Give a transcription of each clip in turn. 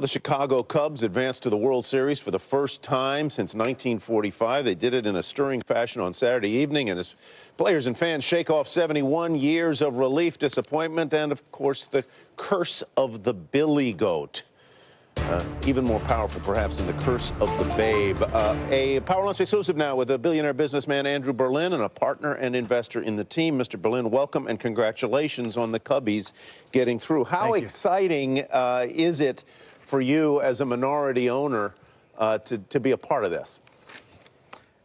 Well, the Chicago Cubs advanced to the World Series for the first time since 1945. They did it in a stirring fashion on Saturday evening, and as players and fans shake off 71 years of relief, disappointment, and, of course, the curse of the Billy Goat. Even more powerful, perhaps, than the curse of the Babe. A Power Lunch exclusive now with a billionaire businessman, Andrew Berlin, and a partner and investor in the team. Mr. Berlin, welcome and congratulations on the Cubbies getting through. How exciting is it for you as a minority owner to be a part of this?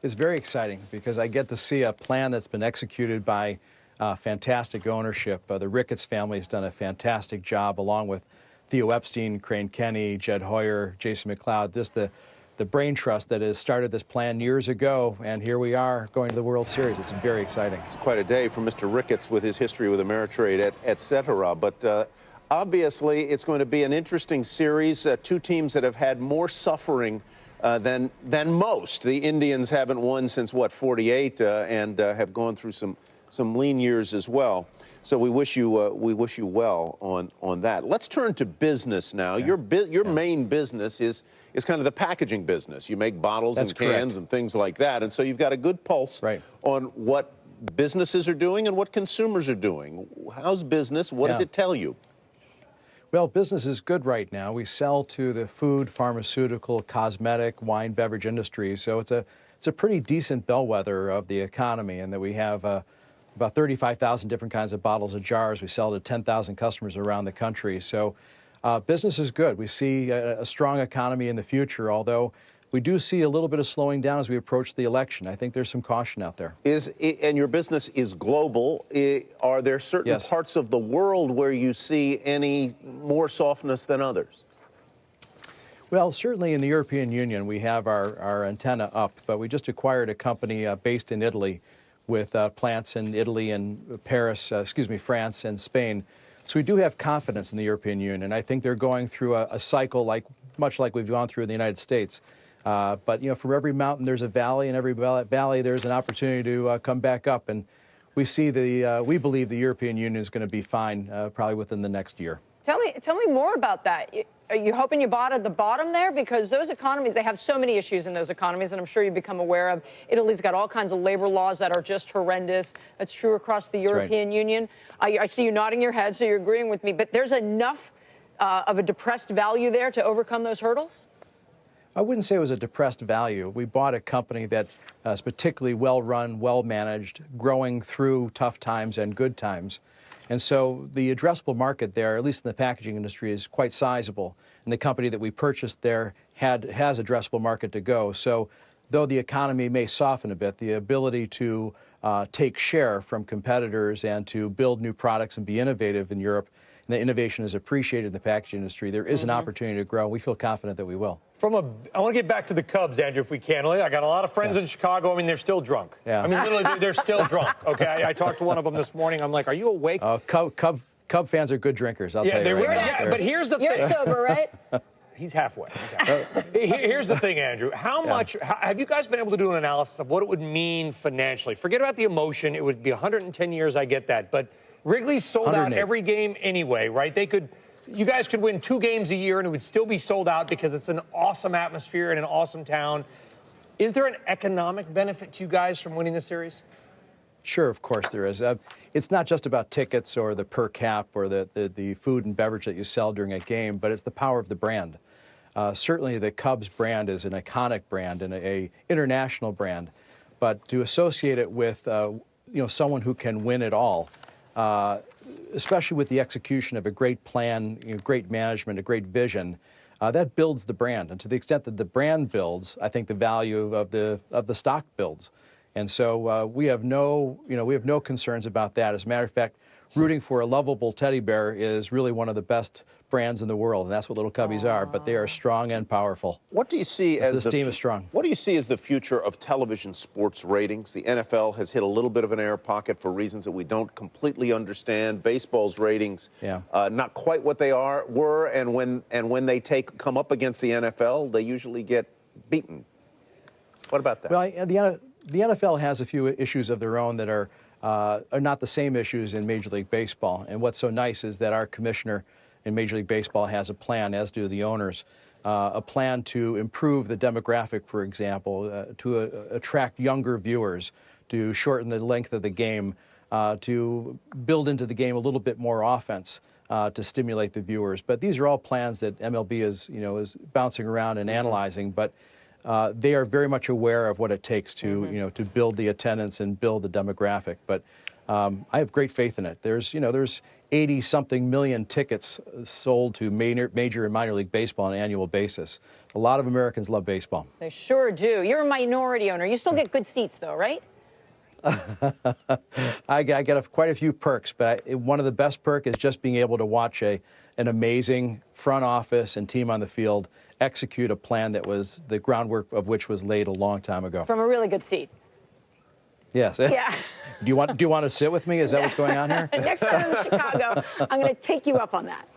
It's very exciting because I get to see a plan that's been executed by fantastic ownership. The Ricketts family has done a fantastic job, along with Theo Epstein, Crane Kenny, Jed Hoyer, Jason McLeod, just the brain trust that has started this plan years ago, and here we are going to the World Series. It's very exciting. It's quite a day for Mr. Ricketts with his history with Ameritrade, et cetera. But obviously, it's going to be an interesting series. Two teams that have had more suffering than most. The Indians haven't won since, what, 48, and have gone through some lean years as well. So we wish you well on that. Let's turn to business now. Yeah. Your main business is kind of the packaging business. You make bottles and cans and things like that, and so you've got a good pulse on what businesses are doing and what consumers are doing. How's business? What does it tell you? Well, business is good right now. We sell to the food, pharmaceutical, cosmetic, wine, beverage industry, so it's a pretty decent bellwether of the economy, and that we have about 35,000 different kinds of bottles and jars. We sell to 10,000 customers around the country. So business is good. We see a strong economy in the future, although we do see a little bit of slowing down as we approach the election. I think there's some caution out there. And your business is global. Are there certain parts of the world where you see any more softness than others? Well, certainly in the European Union, we have our antenna up, but we just acquired a company based in Italy with plants in Italy and France and Spain. So we do have confidence in the European Union. I think they're going through a cycle much like we've gone through in the United States. But, you know, for every mountain there's a valley, and every valley there's an opportunity to come back up. And we believe the European Union is going to be fine probably within the next year. Tell me more about that. Are you hoping you bought at the bottom there? Because those economies, they have so many issues in those economies, and I'm sure you've become aware of. Italy's got all kinds of labor laws that are just horrendous. That's true across the European Union. I see you nodding your head, so you're agreeing with me. But there's enough of a depressed value there to overcome those hurdles? I wouldn't say it was a depressed value. We bought a company that is particularly well-run, well-managed, growing through tough times and good times. And so the addressable market there, at least in the packaging industry, is quite sizable. And the company that we purchased there has addressable market to go. So though the economy may soften a bit, the ability to take share from competitors and to build new products and be innovative in Europe, and the innovation is appreciated in the packaging industry, there is an opportunity to grow. We feel confident that we will. I want to get back to the Cubs, Andrew, if we can. I got a lot of friends in Chicago. I mean, they're still drunk. Yeah. I mean, literally, they're still drunk. Okay, I talked to one of them this morning. I'm like, are you awake? Cub fans are good drinkers, I'll tell you right now. Yeah, but here's the thing. You're sober, right? He's halfway. Here's the thing, Andrew. How much have you guys been able to do an analysis of what it would mean financially? Forget about the emotion. It would be 110 years. I get that. But Wrigley's sold out every game anyway, right? You guys could win 2 games a year and it would still be sold out because it's an awesome atmosphere in an awesome town. Is there an economic benefit to you guys from winning the series? Sure, of course there is. It's not just about tickets or the per cap or the food and beverage that you sell during a game, but it's the power of the brand. Certainly the Cubs brand is an iconic brand and a international brand, but to associate it with someone who can win it all, especially with the execution of a great plan, great management, a great vision, that builds the brand. And to the extent that the brand builds, I think the value of the stock builds. And so we have no concerns about that. As a matter of fact, rooting for a lovable teddy bear is really one of the best brands in the world, and that's what Little Cubbies are. But they are strong and powerful. What do you see as this team is strong? What do you see as the future of television sports ratings? The NFL has hit a little bit of an air pocket for reasons that we don't completely understand. Baseball's ratings, not quite what they were, and when they come up against the NFL, they usually get beaten. What about that? Well, the NFL has a few issues of their own that are not the same issues in Major League Baseball. And what's so nice is that our commissioner in Major League Baseball has a plan, as do the owners, a plan to improve the demographic, for example, to attract younger viewers, to shorten the length of the game, to build into the game a little bit more offense to stimulate the viewers. But these are all plans that MLB is bouncing around and analyzing. But they are very much aware of what it takes to to build the attendance and build the demographic. But I have great faith in it. There's 80-something million tickets sold to major and minor league baseball on an annual basis. A lot of Americans love baseball. They sure do. You're a minority owner. You still get good seats, though, right? I get quite a few perks, but one of the best perks is just being able to watch an amazing front office and team on the field execute a plan that was the groundwork of which was laid a long time ago. From a really good seat. Yes. Yeah. Do you want to sit with me? Is that what's going on here? Next time I'm in Chicago, I'm going to take you up on that.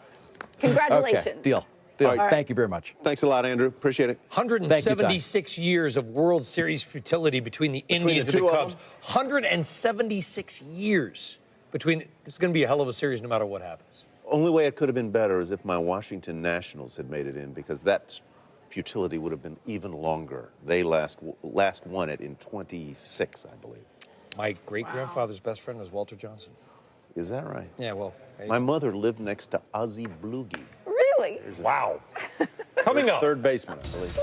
Congratulations. Okay, deal. All right. Thank you very much. Thanks a lot, Andrew. Appreciate it. 176 years of World Series futility between the Indians and the Cubs. 176 years between. This is going to be a hell of a series no matter what happens. Only way it could have been better is if my Washington Nationals had made it in, because that futility would have been even longer. They last won it in 26, I believe. My great-grandfather's best friend was Walter Johnson. Is that right? Yeah, well. My mother lived next to Ozzie Bloogie. Really? Wow. Coming up. Third baseman, I believe.